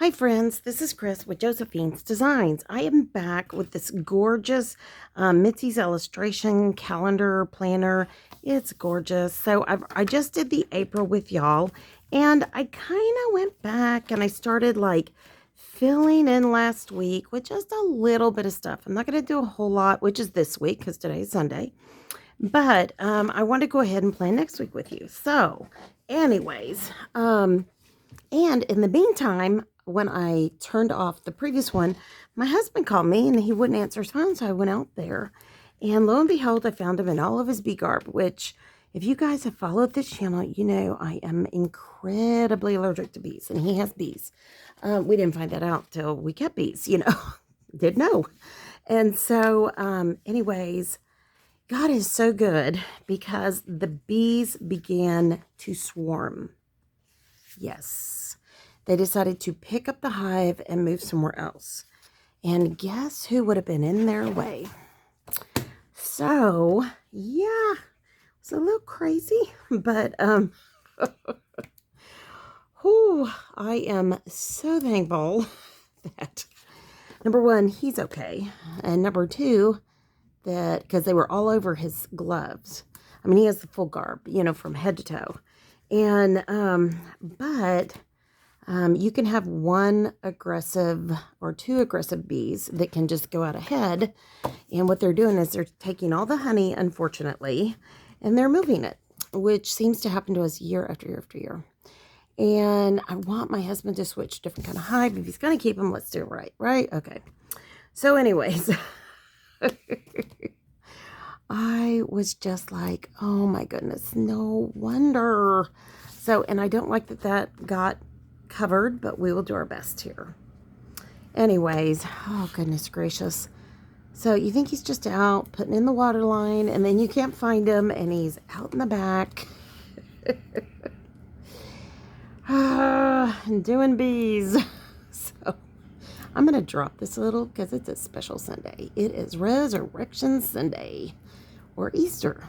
Hi friends, this is Chris with Josephine's Designs. I am back with this gorgeous Mitzi's illustration calendar planner. It's gorgeous. So I just did the April with y'all, and I kind of went back and I started like filling in last week with just a little bit of stuff. I'm not going to do a whole lot, which is this week because today is Sunday. But I want to go ahead and plan next week with you. So anyways, and in the meantime, when I turned off the previous one, my husband called me and he wouldn't answer his phone, so I went out there. And lo and behold, I found him in all of his bee garb, which, if you guys have followed this channel, you know I am incredibly allergic to bees, and he has bees. We didn't find that out till we kept bees, didn't know. And so, anyways, God is so good because the bees began to swarm. Yes, they decided to pick up the hive and move somewhere else. And guess who would have been in their way? So, yeah, it's a little crazy, but I am so thankful that, number one, he's okay, and number two, that because they were all over his gloves. I mean, he has the full garb, from head to toe. And, but you can have one aggressive or two aggressive bees that can just go out ahead. And what they're doing is they're taking all the honey, unfortunately, and they're moving it, which seems to happen to us year after year after year. And I want my husband to switch to different kind of hive. If he's going to keep them, let's do it right? Okay. So anyways, I was just like, oh my goodness, no wonder. So, and I don't like that got covered, but we will do our best here. Anyways, oh goodness gracious. So you think he's just out putting in the water line, and then you can't find him, and he's out in the back and doing bees. So I'm going to drop this a little because it's a special Sunday. It is Resurrection Sunday. Or Easter.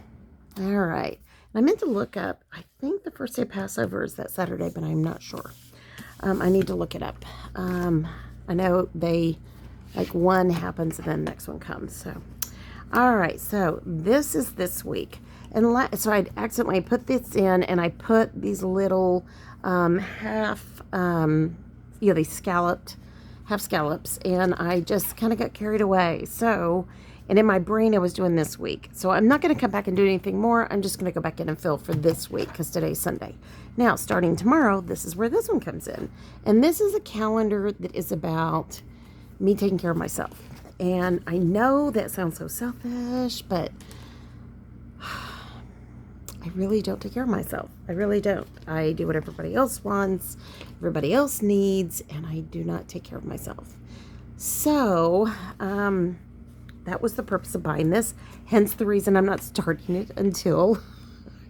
All right. And I meant to look up, I think the first day of Passover is that Saturday, but I'm not sure. I need to look it up. I know one happens and then the next one comes. So, all right. So this is this week. And so I accidentally put this in, and I put these little they scalloped, half scallops, and I just kind of got carried away. So, and in my brain, I was doing this week. So I'm not going to come back and do anything more. I'm just going to go back in and fill for this week because today's Sunday. Now, starting tomorrow, this is where this one comes in. And this is a calendar that is about me taking care of myself. And I know that sounds so selfish, but I really don't take care of myself. I really don't. I do what everybody else wants, everybody else needs, and I do not take care of myself. So, that was the purpose of buying this. Hence the reason I'm not starting it until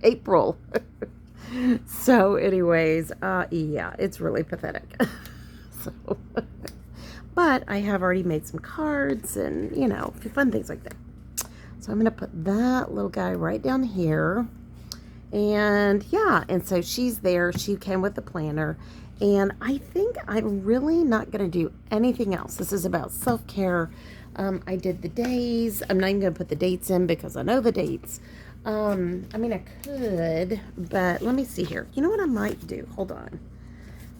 April. So anyways, yeah, it's really pathetic. So, but I have already made some cards and, fun things like that. So I'm going to put that little guy right down here. And yeah, and so she's there. She came with the planner. And I think I'm really not going to do anything else. This is about self-care. I did the days. I'm not even going to put the dates in because I know the dates. I mean, I could, but let me see here. You know what I might do? Hold on.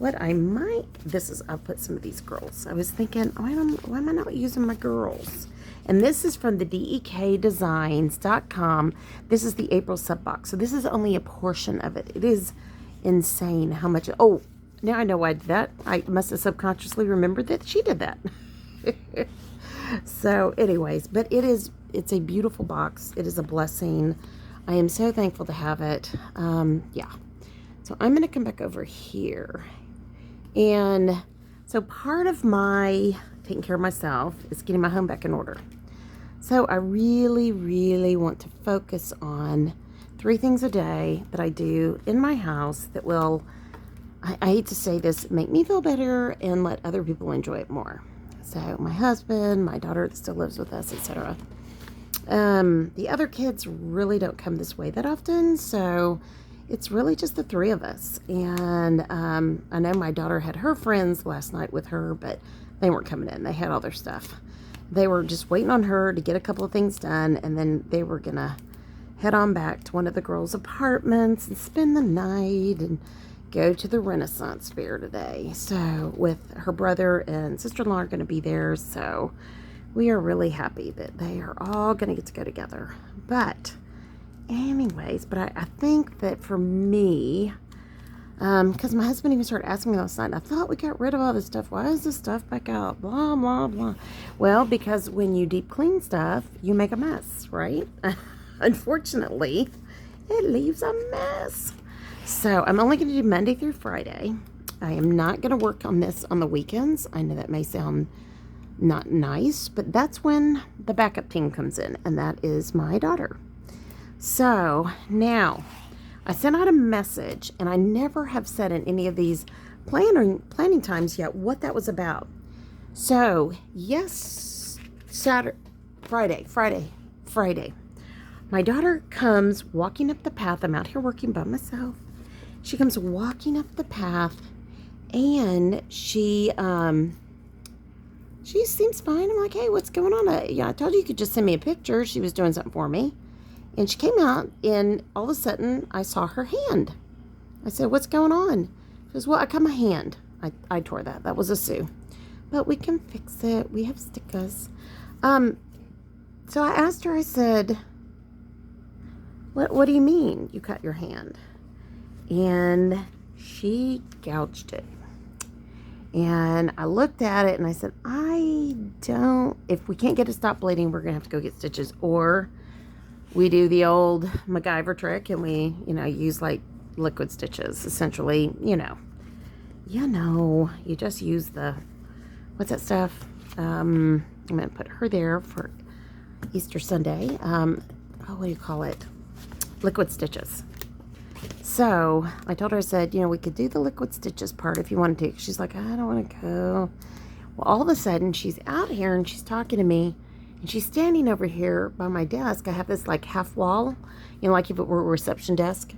I'll put some of these girls. I was thinking, why am I not using my girls? And this is from the dekdesigns.com. This is the April sub box. So this is only a portion of it. It is insane how much. Oh, now I know why I did that. I must have subconsciously remembered that she did that. So anyways, but it's a beautiful box. It is a blessing. I am so thankful to have it. Yeah. So I'm going to come back over here. And so part of my taking care of myself is getting my home back in order. So I really, really want to focus on 3 things a day that I do in my house that will, I hate to say this, make me feel better and let other people enjoy it more. So my husband, my daughter that still lives with us, etc. The other kids really don't come this way that often, so it's really just the three of us. And I know my daughter had her friends last night with her, but they weren't coming in. They had all their stuff. They were just waiting on her to get a couple of things done, and then they were going to head on back to one of the girls' apartments and spend the night and go to the Renaissance Fair today. So with her brother and sister-in-law are going to be there, so we are really happy that they are all going to get to go together. But anyways, I think that for me, because my husband even started asking me last night, I thought we got rid of all this stuff. Why is this stuff back out? Blah, blah, blah. Well, because when you deep clean stuff, you make a mess, right? Unfortunately, it leaves a mess. So I'm only going to do Monday through Friday. I am not going to work on this on the weekends. I know that may sound not nice, but that's when the backup team comes in, and that is my daughter. So now I sent out a message, and I never have said in any of these planning times yet what that was about. So yes, Friday. My daughter comes walking up the path. I'm out here working by myself. She comes walking up the path, and she seems fine. I'm like, hey, what's going on? I told you could just send me a picture. She was doing something for me. And she came out, and all of a sudden, I saw her hand. I said, what's going on? She goes, well, I cut my hand. I tore that. That was a Sue. But we can fix it. We have stickers. So I asked her, I said, what do you mean you cut your hand? And she gouged it. And I looked at it and I said, if we can't get it to stop bleeding, we're going to have to go get stitches. Or we do the old MacGyver trick and we, use like liquid stitches. Essentially, you just use what's that stuff? I'm going to put her there for Easter Sunday. What do you call it? Liquid stitches. So I told her, I said, we could do the liquid stitches part if you wanted to. She's like, I don't want to go. Well, all of a sudden she's out here and she's talking to me, and she's standing over here by my desk. I have this like half wall, like if it were a reception desk.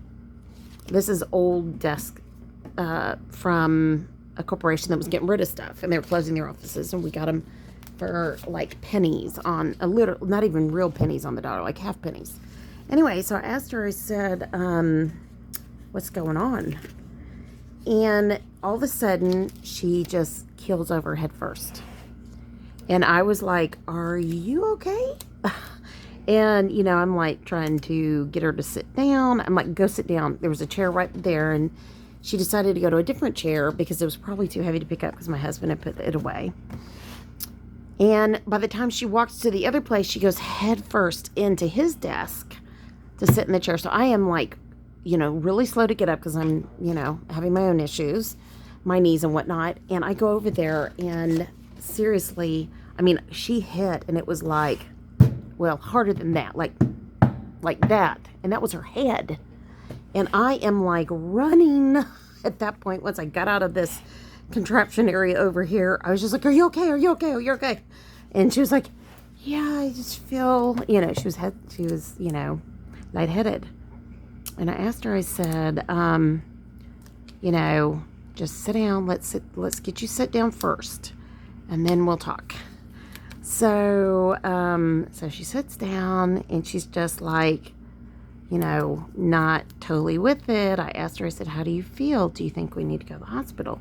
This is old desk from a corporation that was getting rid of stuff, and they were closing their offices, and we got them for like pennies on not even real pennies on the dollar, like half pennies. Anyway, so I asked her, I said, what's going on? And all of a sudden, she just keels over head first. And I was like, are you okay? And, I'm like trying to get her to sit down. I'm like, go sit down. There was a chair right there, and she decided to go to a different chair because it was probably too heavy to pick up because my husband had put it away. And by the time she walks to the other place, she goes head first into his desk to sit in the chair. So I am like, really slow to get up because I'm, having my own issues, my knees and whatnot. And I go over there, and seriously, she hit, and it was like, well, harder than that, like that. And that was her head. And I am like running at that point. Once I got out of this contraption area over here, I was just like, are you okay? Are you okay? Are you okay? And she was like, yeah, I just feel, she was, lightheaded. And I asked her, I said, just sit down. Let's get you sit down first, and then we'll talk. So, so she sits down, and she's just like, not totally with it. I asked her, I said, how do you feel? Do you think we need to go to the hospital?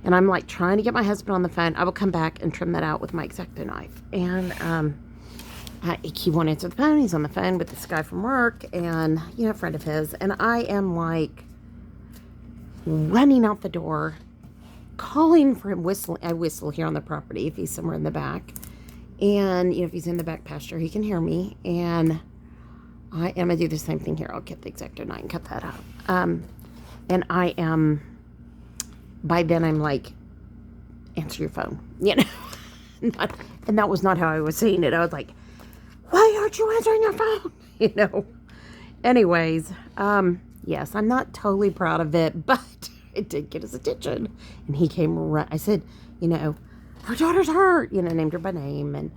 And I'm like trying to get my husband on the phone. I will come back and trim that out with my X-Acto knife. And, he won't answer the phone. He's on the phone with this guy from work and, a friend of his. And I am like running out the door, calling for him, whistling. I whistle here on the property if he's somewhere in the back. And, if he's in the back pasture, he can hear me. And I am going to do the same thing here. I'll get the X-Acto knife and cut that out. And I am, by then I'm like, answer your phone, and that was not how I was saying it. I was like, why aren't you answering your phone? Anyways, yes, I'm not totally proud of it, but it did get his attention. And he came I said, her daughter's hurt, named her by name. And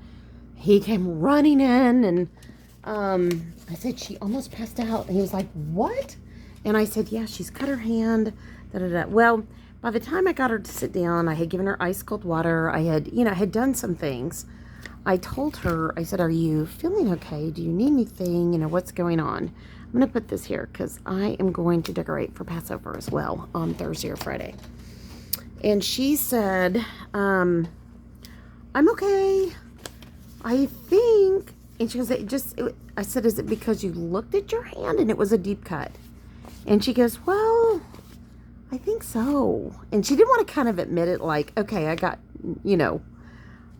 he came running in, and I said, she almost passed out. And he was like, what? And I said, yeah, she's cut her hand. Da, da, da. Well, by the time I got her to sit down, I had given her ice cold water. I had, had done some things. I told her, I said, are you feeling okay? Do you need anything? What's going on? I'm going to put this here because I am going to decorate for Passover as well on Thursday or Friday. And she said, I'm okay. I think. And she goes, I said, is it because you looked at your hand and it was a deep cut? And she goes, well, I think so. And she didn't want to kind of admit it, like, okay, I got,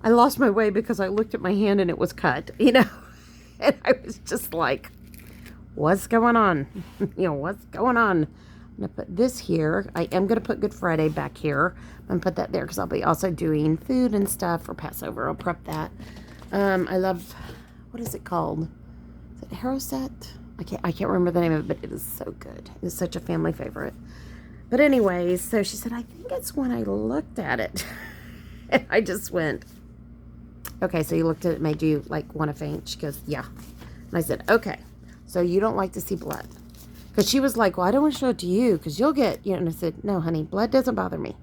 I lost my way because I looked at my hand and it was cut, And I was just like, what's going on? What's going on? I'm going to put this here. I am going to put Good Friday back here. I'm going to put that there because I'll be also doing food and stuff for Passover. I'll prep that. I love, what is it called? Is it Harrowset? I can't remember the name of it, but it is so good. It's such a family favorite. But anyways, so she said, I think it's when I looked at it. And I just went, okay, so you looked at it, made you like want to faint? She goes, yeah. And I said, okay, so you don't like to see blood. Because she was like, well, I don't want to show it to you because you'll get, and I said, no, honey, blood doesn't bother me.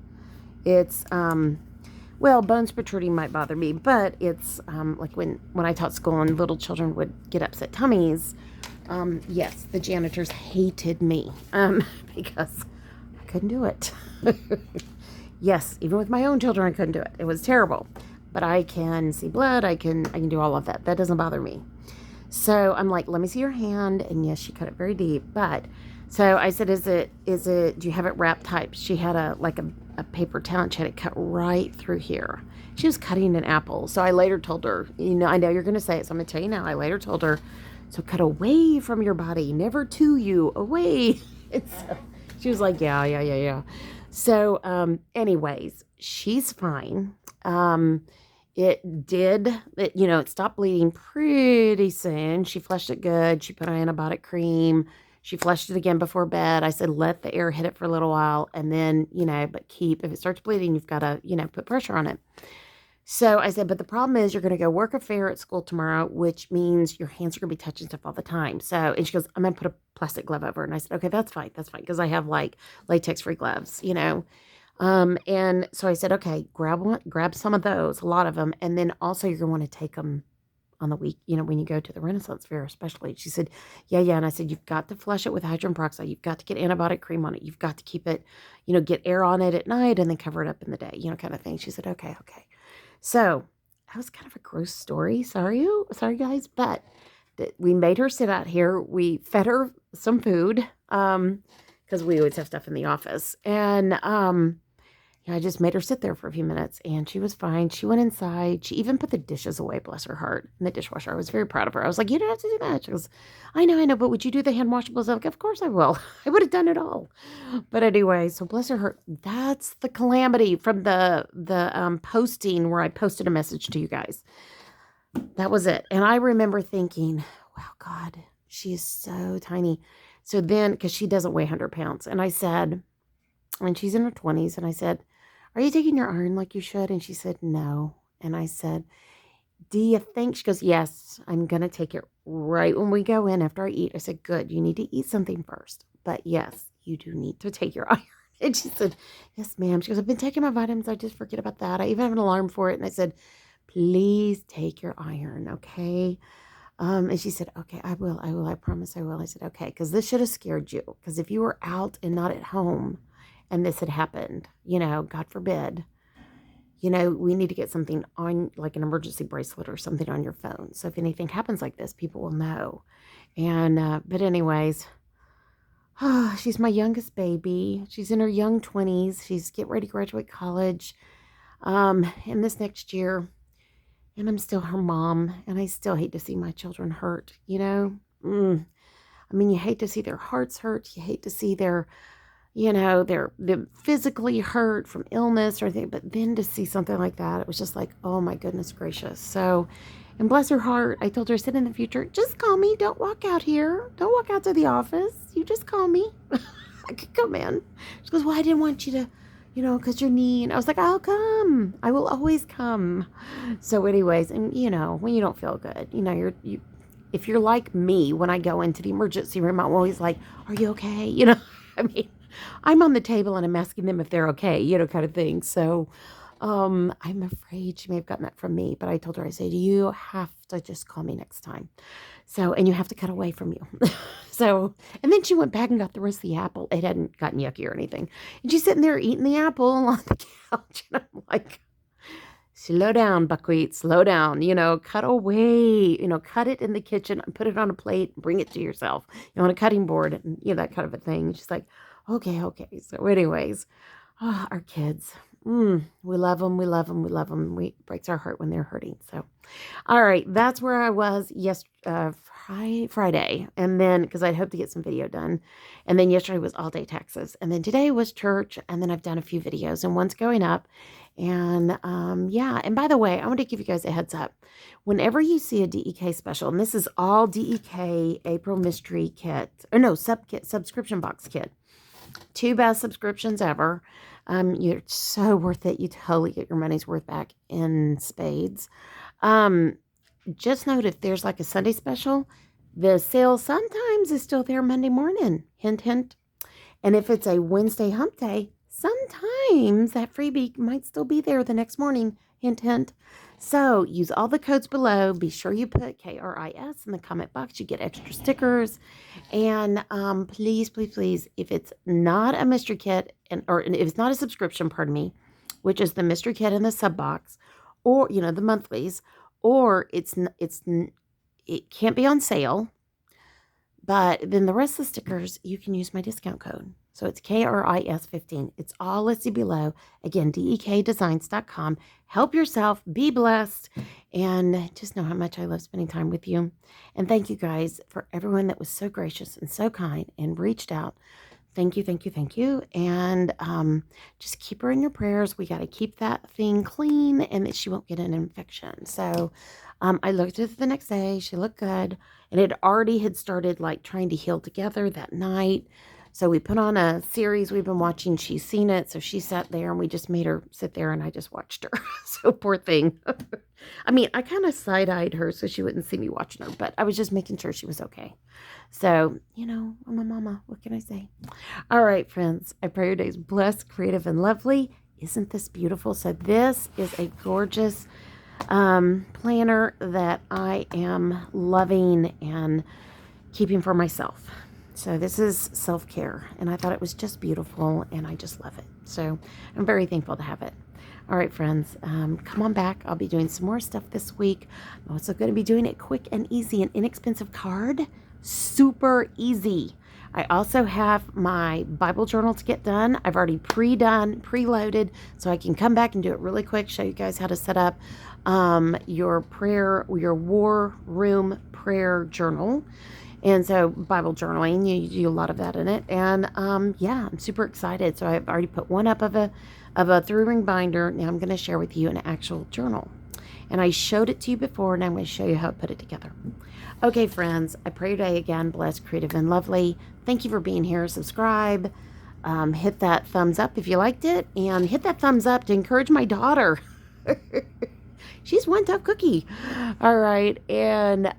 It's, well, bones protruding might bother me, but it's like when I taught school and little children would get upset tummies. Yes, the janitors hated me because I couldn't do it. Yes, even with my own children, I couldn't do it. It was terrible. But I can see blood. I can do all of that. That doesn't bother me. So I'm like, let me see your hand. And yes, she cut it very deep. But so I said, is it, do you have it wrapped tight? She had a paper towel and she had it cut right through here. She was cutting an apple. So I later told her, I know you're going to say it, so I'm going to tell you now. I later told her, so cut away from your body, never to you, away. And so she was like, yeah. So, anyways, she's fine. It stopped bleeding pretty soon. She flushed it good. She put on antibiotic cream. She flushed it again before bed. I said, let the air hit it for a little while. And then, but if it starts bleeding, you've got to, put pressure on it. So I said, but the problem is you're going to go work a fair at school tomorrow, which means your hands are going to be touching stuff all the time. So, and she goes, I'm going to put a plastic glove over. And I said, okay, that's fine. Because I have like latex-free gloves, And so I said, okay, grab some of those, a lot of them. And then also you're going to want to take them on the week, when you go to the Renaissance Fair, especially. She said, yeah. And I said, you've got to flush it with hydrogen peroxide. You've got to get antibiotic cream on it. You've got to keep it, get air on it at night and then cover it up in the day, kind of thing. She said, okay. So that was kind of a gross story. Sorry guys, but we made her sit out here. We fed her some food, because we always have stuff in the office. And, I just made her sit there for a few minutes and she was fine. She went inside. She even put the dishes away, bless her heart, in the dishwasher. I was very proud of her. I was like, you don't have to do that. She goes, I know, but would you do the hand washables? I was like, of course I will. I would have done it all. But anyway, so bless her heart. That's the calamity from the posting where I posted a message to you guys. That was it. And I remember thinking, wow, God, she is so tiny. So then, because she doesn't weigh 100 pounds. And I said, and she's in her 20s. And I said, are you taking your iron like you should? And she said, no. And I said, do you think? She goes, yes, I'm going to take it right when we go in after I eat. I said, good. You need to eat something first. But yes, you do need to take your iron. And she said, yes, ma'am. She goes, I've been taking my vitamins. I just forget about that. I even have an alarm for it. And I said, please take your iron, okay? And she said, okay, I will. I promise I will. I said, okay, because this should have scared you. Because if you were out and not at home and this had happened, God forbid, we need to get something on, like an emergency bracelet or something on your phone. So if anything happens like this, people will know. And, but anyways, she's my youngest baby. She's in her young 20s. She's getting ready to graduate college, in this next year. And I'm still her mom. And I still hate to see my children hurt, I mean, you hate to see their hearts hurt. You hate to see they're physically hurt from illness or anything, but then to see something like that, it was just like, oh my goodness gracious. So, and bless her heart, I told her, I said, in the future, just call me. Don't walk out here. Don't walk out to the office. You just call me. I could come in. She goes, well, I didn't want you to, because you're knee. And I was like, I'll come. I will always come. So anyways, and when you don't feel good, if you're like me, when I go into the emergency room, I'm always like, are you okay? You know, I mean, I'm on the table and I'm asking them if they're okay, you know, kind of thing. So I'm afraid she may have gotten that from me, but I told her, I said, you have to just call me next time. So, and you have to cut away from you. So, and then she went back and got the rest of the apple. It hadn't gotten yucky or anything. And she's sitting there eating the apple on the couch. And I'm like, slow down, buckwheat, slow down, you know, cut away, you know, cut it in the kitchen and put it on a plate and bring it to yourself, you know, on a cutting board and, you know, that kind of a thing. She's like, okay, okay. So anyways, our kids, we love them. We love them. We love them. It breaks our heart when they're hurting. So, all right, that's where I was Friday. And then, because I'd hoped to get some video done. And then yesterday was all day Texas. And then today was church. And then I've done a few videos and one's going up. And yeah, and by the way, I want to give you guys a heads up. Whenever you see a DEK special, and this is all DEK April Mystery Kit, or no, subscription box kit. 2 best subscriptions ever. You're so worth it. You totally get your money's worth back in spades. Just note if there's like a Sunday special, the sale sometimes is still there Monday morning. Hint, hint. And if it's a Wednesday hump day, sometimes that freebie might still be there the next morning. Hint, hint. So use all the codes below. Be sure you put KRIS in the comment box. You get extra stickers. And please, please, please, if it's not a mystery kit, or if it's not a subscription, pardon me, which is the mystery kit in the sub box, or, you know, the monthlies, or it can't be on sale, but then the rest of the stickers, you can use my discount code. So it's KRIS15. It's all listed below. Again, dekdesigns.com. Help yourself, be blessed, and just know how much I love spending time with you. And thank you guys for everyone that was so gracious and so kind and reached out. Thank you, thank you, thank you. And just keep her in your prayers. We got to keep that thing clean and that she won't get an infection. So I looked at it the next day. She looked good. And it already had started like trying to heal together that night. So we put on a series we've been watching. She's seen it. So she sat there and we just made her sit there and I just watched her. So poor thing. I mean, I kind of side-eyed her so she wouldn't see me watching her, but I was just making sure she was okay. So, you know, I'm a mama. What can I say? All right, friends. I pray your day's blessed, creative, and lovely. Isn't this beautiful? So this is a gorgeous planner that I am loving and keeping for myself. So this is self-care, and I thought it was just beautiful, and I just love it. So I'm very thankful to have it. All right, friends, come on back. I'll be doing some more stuff this week. I'm also going to be doing it quick and easy, an inexpensive card. Super easy. I also have my Bible journal to get done. I've already pre-done, preloaded, so I can come back and do it really quick, show you guys how to set up your war room prayer journal. And so Bible journaling, you do a lot of that in it. And yeah, I'm super excited. So I've already put one up of a 3-ring binder. Now I'm going to share with you an actual journal. And I showed it to you before, and I'm going to show you how to put it together. Okay, friends, I pray your day again, blessed, creative, and lovely. Thank you for being here. Subscribe. Hit that thumbs up if you liked it. And hit that thumbs up to encourage my daughter. She's one tough cookie. All right. And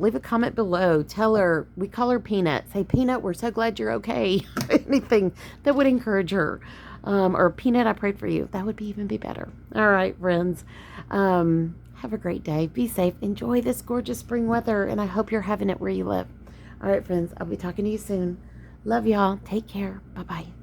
leave a comment below. Tell her, we call her Peanut. Say, Peanut, we're so glad you're okay. Anything that would encourage her. Or Peanut, I prayed for you. That would even be better. All right, friends. Have a great day. Be safe. Enjoy this gorgeous spring weather. And I hope you're having it where you live. All right, friends. I'll be talking to you soon. Love y'all. Take care. Bye-bye.